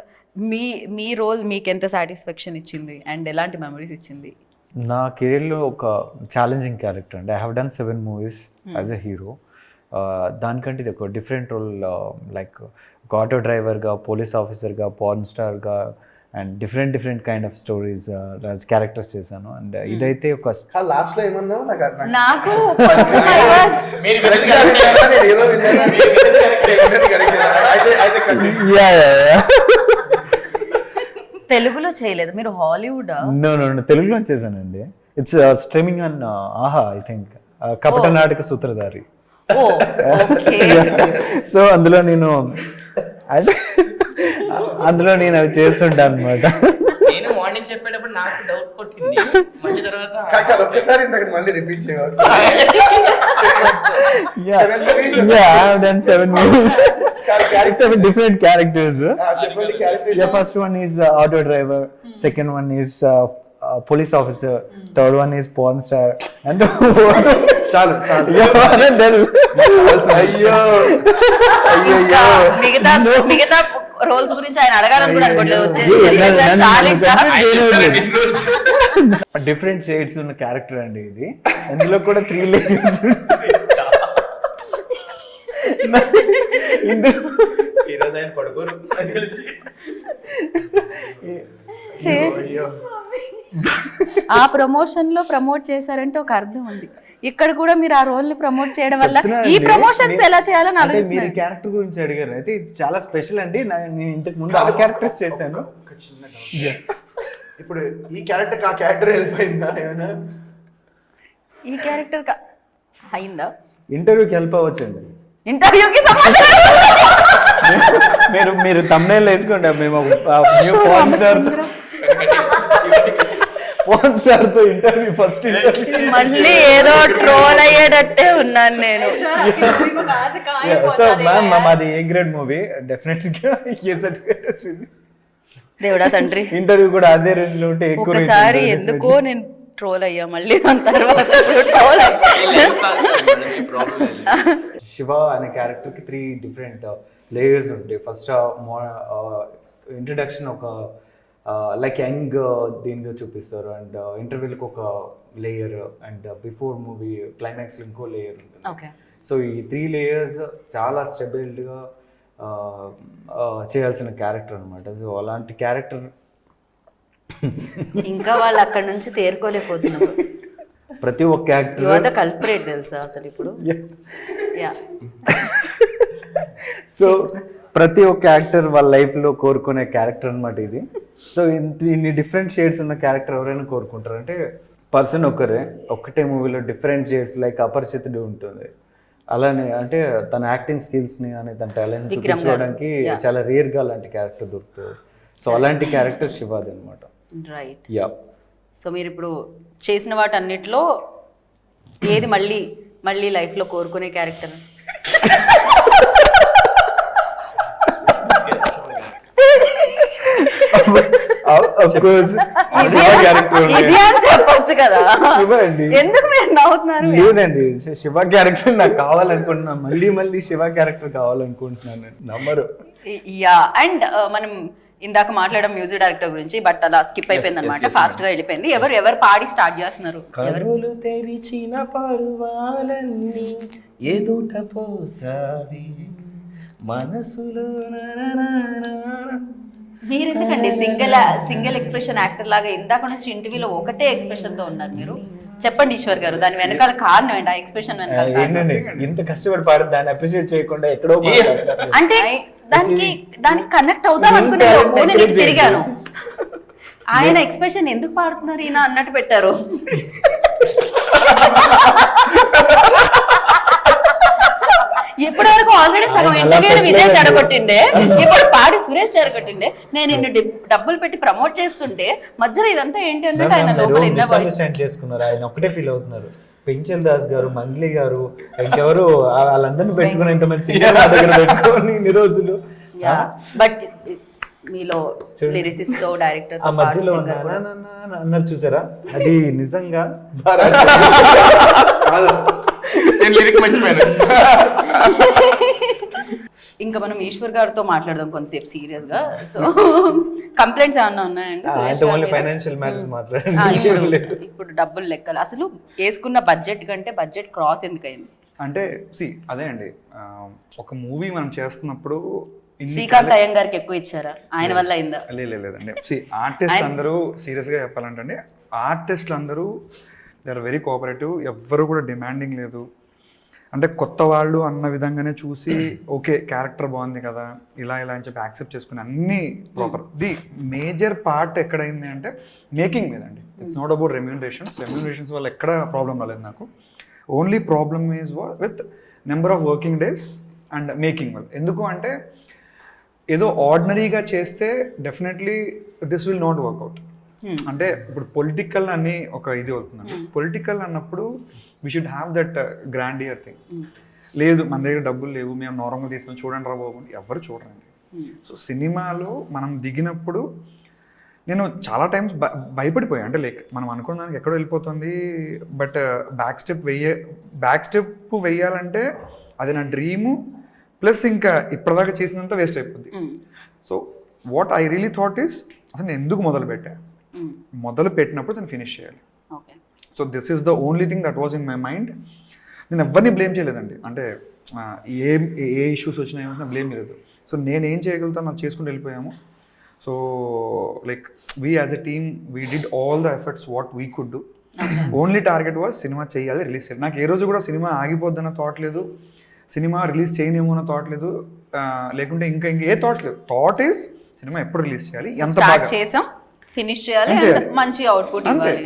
me role మీకు ఎంత satisfaction ఇచ్చింది and ఎలాంటి memories ఇచ్చింది? నా కెరీర్లో ఒక challenging character అండి. I have done 7 movies as a hero. దానికంటే ఇది ఒక డిఫరెంట్ రోల్, లైక్ ఒక ఆటో డ్రైవర్గా, పోలీస్ ఆఫీసర్గా, పార్న్ స్టార్గా and different kind of stories characters చేశాను. అండ్ ఇదైతే ఒక లాస్ట్ లో ఏమన్నా నాకు కొంచెం తెలుగులో చేయలేదు మీరు, హాలీవుడ్? నో తెలుగులో చేశానండి. ఇట్స్ స్ట్రీమింగ్ ఆన్ ఆహా, ఐ థింక్ కపట నాటక సూత్రధారి. సో అందులో నేను అవి చేస్తుంటా అనమాట. నేను మార్నింగ్ చెప్పేటప్పుడు నాకు డౌట్ కొట్టింది, మళ్ళీ తర్వాత ఒక్కసారి మళ్ళీ రిపీట్ చేయాలి. Seven different characters. The first one is auto driver, second one is police officer, third one is porn star, and చాలు మిగతా రోల్స్ గురించి ఆయన అడగాలని కూడా అనుకోవట్లేదు. డిఫరెంట్ షేడ్స్ ఉన్న క్యారెక్టర్ అండి ఇది. అందులో కూడా 3 layers. ఆ ప్రమోషన్ లో ప్రమోట్ చేశారంటే ఒక అర్థం ఉంది. ఇక్కడ కూడా మీరు ఆ రోల్ ని ప్రమోట్ చేయడం వల్ల ఈ ప్రమోషన్స్ ఎలా చేయాలని ఆలోచిస్తున్నారు. మీరు క్యారెక్టర్ గురించి అడిగారు, అయితే ఇది చాలా స్పెషల్ అండి. నేను ఇంతకు ముందు ఆ క్యారెక్టర్స్ చేశాను. ఇప్పుడు ఈ క్యారెక్టర్ ఆ క్యారెక్టర్ వెళ్ళిపోయిందా ఏమైనా? ఈ క్యారెక్టర్ అయిందా? ఇంటర్వ్యూకి హెల్ప్ అవ్వచ్చండి. ఇంటర్వ్యూకి మీరు తమ్నైల్ వేసుకోండి. మేము పోన్ స్టార్ తో ఇంటర్వ్యూ ఫస్ట్ మళ్ళీ ఏదో ట్రోల్ అయ్యేటట్టే ఉన్నాను నేను. సో మ్యామ్, మాది ఏ గ్రేడ్ మూవీ, డెఫినెట్ గా ఏ సర్టిఫికేట్ వచ్చింది. దేవుడా తండ్రి, ఇంటర్వ్యూ కూడా అదే రేంజ్ లో ఉంటే ఎక్కువ. ఒకసారి ఎందుకో నేను ట్రోల్ అయ్యా, మళ్ళీ దాని తర్వాత శివ అనే క్యారెక్టర్ కి 3 different లేయర్స్ ఉంటాయి. ఫస్ట్ ఇంట్రడక్షన్ ఒక లైక్ యంగ్ దీనిగా చూపిస్తారు, అండ్ ఇంటర్వ్యూకి ఒక layer, and before movie climax ఇంకో లేయర్ ఉంటుంది. సో ఈ 3 layers చాలా స్టెబిలిటీగా చేయాల్సిన క్యారెక్టర్ అనమాట. సో అలాంటి క్యారెక్టర్ ఇంకా వాళ్ళు అక్కడ నుంచి తేరుకోలేకపోతున్నారు. ప్రతి ఒక్క క్యారెక్టర్ కల్పరేట్ తెలుసా అసలు ఇప్పుడు. సో ప్రతి ఒక్క యాక్టర్ వాళ్ళ లైఫ్లో కోరుకునే క్యారెక్టర్ అనమాట ఇది. సో ఇన్ని డిఫరెంట్ షేడ్స్ ఉన్న క్యారెక్టర్ ఎవరైనా కోరుకుంటారు అంటే పర్సన్ ఒక్కటే మూవీలో డిఫరెంట్ షేడ్స్ లైక్ అపరిచితుడు ఉంటుంది. అలానే అంటే తన యాక్టింగ్ స్కిల్స్ని అని తన టాలెంట్ చూపించుకోవడానికి చాలా రేర్గా అలాంటి క్యారెక్టర్ దొరుకుతుంది. సో అలాంటి క్యారెక్టర్ శివాది అనమాట. రైట్. యా. సో మీరు ఇప్పుడు చేసిన వాటన్నిటిలో ఏది మళ్ళీ లైఫ్లో కోరుకునే క్యారెక్టర్? చెప్పొచ్చు కదా, ఎందుకు మీరు నవ్వుతున్నారు? లేదండి, శివ క్యారెక్టర్ నాకు కావాలనుకుంటున్నా, మళ్ళీ శివ క్యారెక్టర్ కావాలనుకుంటున్నాను. నమ్మరు. యా. అండ్ మనం ఇందాక మాట్లాడడం మ్యూజిక్ డైరెక్టర్ గురించి, బట్ అలా స్కిప్ అయిపోయింది అనమాట, ఫాస్ట్ గా వెళ్ళిపోయింది. ఎవరు పాడి స్టార్ట్ చేస్తున్నారు? కనులు తెరిచిన పరువాలన్నీ ఎదుట పోసావి మనసులో. మీరు ఎందుకండి సింగిల్ ఎక్స్ప్రెషన్ యాక్టర్ లాగా ఇందాక నుంచి ఇంటర్వ్యూలో ఒకటే ఎక్స్ప్రెషన్ తో ఉన్నారు మీరు? చెప్పండి ఈశ్వర్ గారు, దాని వెనకాల కారణం ఏంటి? ఆ ఎక్స్ప్రెషన్ వెనకాల ఏంటండి? ఇంత కష్టపడి పాడు దాన్ని అప్రిషియేట్ చేయకుండా ఎక్కడో అంటే దానికి కనెక్ట్ అవుదాం అనుకునే నేను తిరిగాను. ఆయన ఎక్స్ప్రెషన్ ఎందుకు పాడుతున్నారు ఈయన అన్నట్టు పెట్టారు. ఇప్పటి వరకు ఆల్రెడీ సగం ఆయన అలా ఇంటర్వ్యూని విజయ్ పెట్టలేదండి. చెడగొట్టిండే, ఇప్పుడు పాడి సురేష్ చెడగొట్టిండే. నేను ఇన్ని డబ్బులు పెట్టి ప్రమోట్ చేస్తుంటే మధ్యలో ఇదంతా ఏంటి అంటే ఆయన లోపల ఇన్న వాయిస్. మిస్అండర్స్టాండ్ చేసుకున్నారు, ఆయన ఒకటే ఫీల్ అవుతున్నారు. పెంచల్ దాస్ గారు, మంగ్లీ గారు, ఇంకెవరు వాళ్ళందరినీ పెట్టుకుని ఇంతమంది సింగర్ నా దగ్గర పెట్టుకొని ఇన్ని రోజులు. బట్ మీలో లిరిసిస్ట్ తో డైరెక్టర్ ఆ తో మధ్యలో అన్నారు చూసారా, అది నిజంగా నేను లిరిక్ మర్చిపోయాను. ఇంకా మనం ఈశ్వర్ గారితో మాట్లాడదాం కొంతసేపు సీరియస్ గా. సో కంప్లైంట్స్ ఏమన్నా ఉన్నాయండి సురేష్ గారి ఓన్లీ మీద? ఫైనాన్షియల్ మ్యాటర్స్ ఆ, మాట్లాడండి. ఇప్పుడు డబ్బులు లెక్కలు అసలు వేసుకున్న బడ్జెట్ కంటే బడ్జెట్ క్రాస్ ఎందుకయింది? అంటే అదే అండి, ఒక మూవీ మనం చేస్తున్నప్పుడు శ్రీకాంత్ అయ్యం గారికి ఎక్కువ ఇచ్చారా? ఆయన వల్ల అయిందా? లేదండి. ఆర్టిస్ట్ అందరూ సీరియస్గా చెప్పాలంటే అండి, ఆర్టిస్టులు అందరూ దే ఆర్ వెరీ కోఆపరేటివ్. ఎవ్వరు కూడా డిమాండింగ్ లేదు. అంటే కొత్త వాళ్ళు అన్న విధంగానే చూసి ఓకే క్యారెక్టర్ బాగుంది కదా ఇలా అని చెప్పి యాక్సెప్ట్ చేసుకుని అన్నీ ప్రాపర్. ది మేజర్ పార్ట్ ఎక్కడైంది అంటే మేకింగ్ మీద అండి. ఇట్స్ నాట్ అబౌట్ రెమ్యూనరేషన్స్ వల్ల ఎక్కడ ప్రాబ్లం రాలేదు నాకు. Only problem is with number of working days and making వల్ల. ఎందుకు అంటే ఏదో ఆర్డినరీగా చేస్తే definitely this will not work out. అంటే ఇప్పుడు పొలిటికల్ అని ఒక ఇది అవుతుందండి. పొలిటికల్ అన్నప్పుడు we should have that grandeur thing. లేదు మన దగ్గర డబ్బులు లేవు, మేము నార్మల్గా తీసుకొని చూడండి రా బాబు, ఎవరు చూడండి. సో సినిమాలో మనం దిగినప్పుడు నేను చాలా టైమ్స్ భయపడిపోయాను. అంటే లైక్ మనం అనుకున్న దానికి ఎక్కడో వెళ్ళిపోతుంది, బట్ బ్యాక్ స్టెప్ వెయ్యాలంటే అది నా డ్రీము. ప్లస్ ఇంకా ఇప్పటిదాకా చేసినంత వేస్ట్ అయిపోద్ది. So what I really thought is అసలు నేను ఎందుకు మొదలు పెట్టినప్పుడు దాన్ని ఫినిష్ చేయాలి. So this is the only thing that was in my mind. నేను ఎవరిని బ్లేమ్ చేయలేదండి. అంటే ఏ ఇష్యూస్ వచ్చినా ఏమైనా బ్లేమ్ చేయలేదు. సో నేను ఏం చేయగలుగుతాను నాకు చేసుకుంటూ వెళ్ళిపోయాము. So like we as a team we did all the efforts what we could do. Only target was cinema చేయాలి, రిలీజ్ చేయాలి. నాకు ఏ రోజు కూడా సినిమా ఆగిపోద్దన్న థాట్ లేదు, సినిమా రిలీజ్ చేయనేమో అన్న థాట్ లేదు, లేకుంటే ఇంకా ఏ థాట్స్ లేవు. థాట్ ఈస్ సినిమా ఎప్పుడు రిలీజ్ చేయాలి, ఎంత బాగా చేసాం, ఫినిష్ చేయాలి, మంచి అవుట్పుట్ ఇవ్వాలి.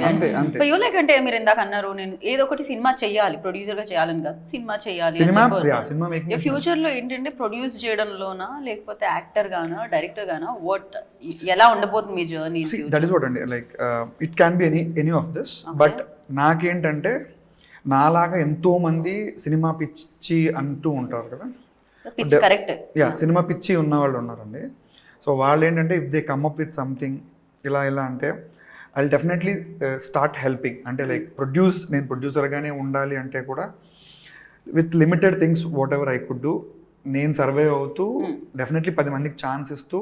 లేకంటే మీరు ఇందాక అన్నారు నేను ఏదో ఒకటి సినిమా చేయాలి, ప్రొడ్యూసర్ గా చేయాలని కాదు, సినిమా చేయాలి. ఫ్యూచర్ లో ఏంటంటే ప్రొడ్యూస్ చేయడంలోనా లేకపోతే యాక్టర్ గానా డైరెక్టర్ గానా ఎలా ఉండబోతుంది మీ జర్నీ? దట్ ఈస్ వాట్ అండి, like it can be any of this. But నాకేంటంటే నాలాగా ఎంతో మంది సినిమా పిచ్చి అంటూ ఉంటారు కదా, కరెక్ట్, సినిమా పిచ్చి ఉన్న వాళ్ళు ఉన్నారండి. సో వాళ్ళు ఏంటంటే if they come up with something ఇలా అంటే I will definitely start helping. అంటే లైక్ నేను ప్రొడ్యూసర్గానే ఉండాలి అంటే కూడా with limited things what ever I could do, నేను సర్వే అవుతూ డెఫినెట్లీ 10 మందికి ఛాన్స్ ఇస్తూ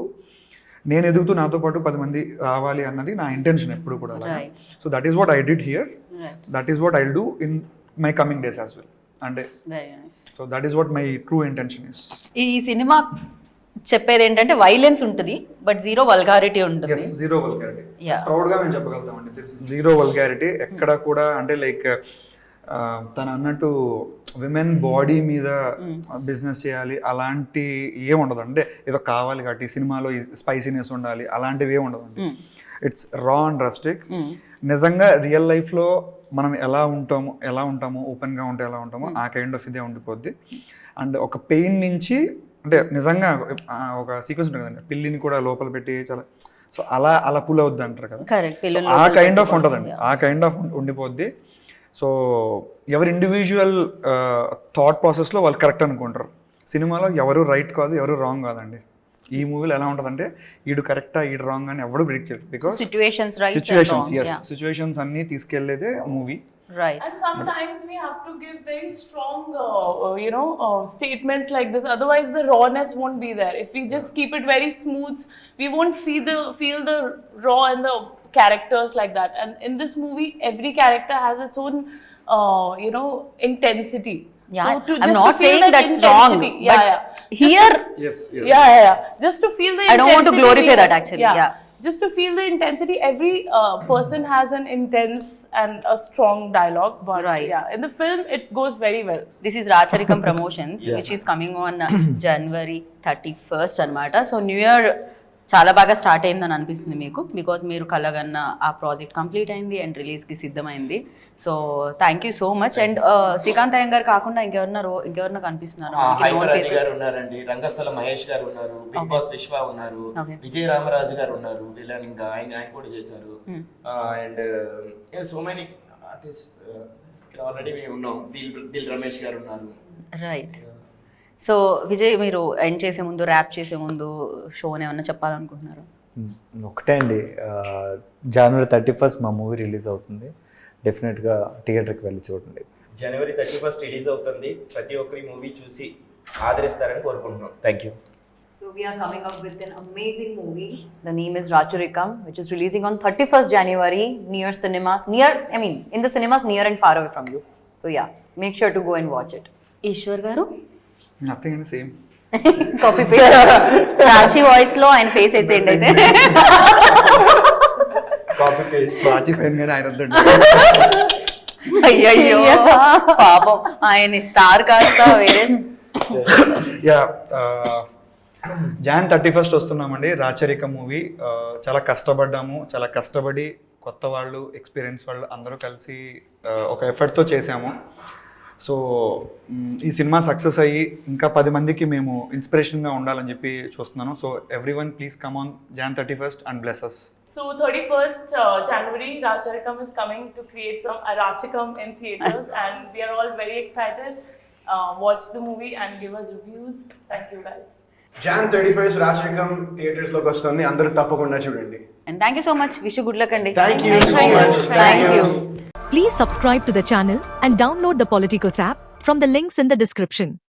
నేను ఎదుగుతూ నాతో పాటు 10 మంది రావాలి అన్నది నా ఇంటెన్షన్ ఎప్పుడు కూడా. So that is what I did here, that is what I will do in my coming days as well. అంటే so that is what my true intention is. ఈ సినిమా చెప్పేది ఏంటంటే వైలెన్స్ ఉంటుంది బట్ జీరో వల్గారిటీ ఉంటుంది. Zero vulgarity ప్రౌడ్గా మేము చెప్పగలుగుతామండి. Zero vulgarity ఎక్కడ కూడా. అంటే లైక్ తను అన్నట్టు విమెన్ బాడీ మీద బిజినెస్ చేయాలి అలాంటి ఏం ఉండదు. అంటే ఏదో కావాలి కాబట్టి సినిమాలో స్పైసీనెస్ ఉండాలి అలాంటివి ఏమి ఉండదండి. ఇట్స్ రా అండ్ రస్టిక్. నిజంగా రియల్ లైఫ్లో మనం ఎలా ఉంటామో ఓపెన్గా ఉంటే ఎలా ఉంటామో ఆ కైండ్ ఆఫ్ ఇదే ఉండిపోద్ది. అండ్ ఒక పెయిన్ నుంచి అంటే నిజంగా ఒక సీక్వెన్స్ ఉంటుంది కదండి, పిల్లిని కూడా లోపల పెట్టి చాలా సో అలా పుల్ అవుద్ది అంటారు కదా, ఆ కైండ్ ఆఫ్ ఉంటుందండి, ఆ కైండ్ ఆఫ్ ఉండిపోద్ది. సో ఎవరి ఇండివిజువల్ థాట్ ప్రాసెస్లో వాళ్ళు కరెక్ట్ అనుకుంటారు. సినిమాలో ఎవరు రైట్ కాదు, ఎవరు రాంగ్ కాదండి. ఈ మూవీలో ఎలా ఉంటుందంటే ఈడు కరెక్టా ఈడు రాంగ్ అని ఎవరు ప్రిడిక్ట్ చేయరు. బికాస్ సిచ్యువేషన్స్ అన్నీ తీసుకెళ్లేదే movie. Right. And sometimes we have to give very strong, statements like this. Otherwise, the rawness won't be there. If we just keep it very smooth, we won't feel the raw and the characters like that. And in this movie, every character has its own, intensity. Yeah, so I'm not saying that's wrong. But here, yes. Just to feel the. I don't want to glorify that actually. Yeah. Just to feel the intensity, every person has an intense and a strong dialogue. But in the film, it goes very well. This is Racharikam Promotions, which is coming on January 31st anamata. So New Year చాలా బాగా start అయిందని అనిపిస్తుంది మీకు, because మీరు కలగన్న ఆ project complete అయింది and రిలీజ్కి సిద్ధమైంది. So thank you so much. And Srikanth అయ్యంగారు కాకుండా ఇంకెవరన్నా కనిపిస్తున్నారు? హైమరాజు గారు ఉన్నారండి, రంగస్థల మహేష్ గారు ఉన్నారు, బిగ్ బాస్ విశ్వ ఉన్నారు, విజయ రామరాజు గారు ఉన్నారు, విలన్ ఇంకా ఆయన కూడా చేశారు. And so many artist already మేము ఉన్నాం. దిల్ రమేష్ గారు ఉన్నారు. రైట్. సో విజయ్, మీరు ఎండ్ చేసే ముందు, ర్యాప్ చేసే ముందు షోని ఏమన్నా చెప్పాలనుకుంటున్నారు? ఒకటే అండి, జనవరి 31st మా మూవీ రిలీజ్ అవుతుంది. డెఫినెట్గా థియేటర్కి వెళ్ళి చూడండి. జనవరి 31st రిలీజ్ అవుతుంది. ప్రతి ఒక్కరి మూవీ చూసి ఆదరిస్తారని కోరుకుంటున్నాం. Thank you. So we are coming up with an amazing movie. The name is Rachurikam, which is releasing on 31st January near cinemas, in the cinemas near and far away from you. So yeah, make sure to go and watch it. Eshwar garu nothing అండి, same. Copy paste. రాచి voice లో ఆయన face వేసేయండి అయితే. Copy paste రాజీ fine గానే ఆయన వద్దండి. అయ్యయ్యో పాపం, ఆయన స్టార్ కాస్త వేరే. Yeah, Jan 31st వస్తున్నామండి. రాచరిక మూవీ చాలా కష్టపడ్డాము, చాలా కష్టపడి కొత్త వాళ్ళు, ఎక్స్పీరియన్స్ వాళ్ళు అందరూ కలిసి ఒక ఎఫర్ట్తో చేసాము. సో ఈ సినిమా సక్సెస్ అయ్యి ఇంకా 10 మందికి మేము ఇన్స్పిరేషన్గా ఉండాలని చెప్పి చూస్తున్నాను. So everyone please come on Jan 31st and bless us. So 31st January, Rachurikam is coming to create some Rachikam in theaters, and we are all very excited. Watch the movie and give us reviews. Thank you guys. Jan 31st Rachurikam theatres లోకి వస్తుంది, అందరూ తప్పకుండా చూడండి. And thank you so much. Wish good luck అండి. Thank you so much. Thank you. Please subscribe to the channel and download the Politicos app from the links in the description.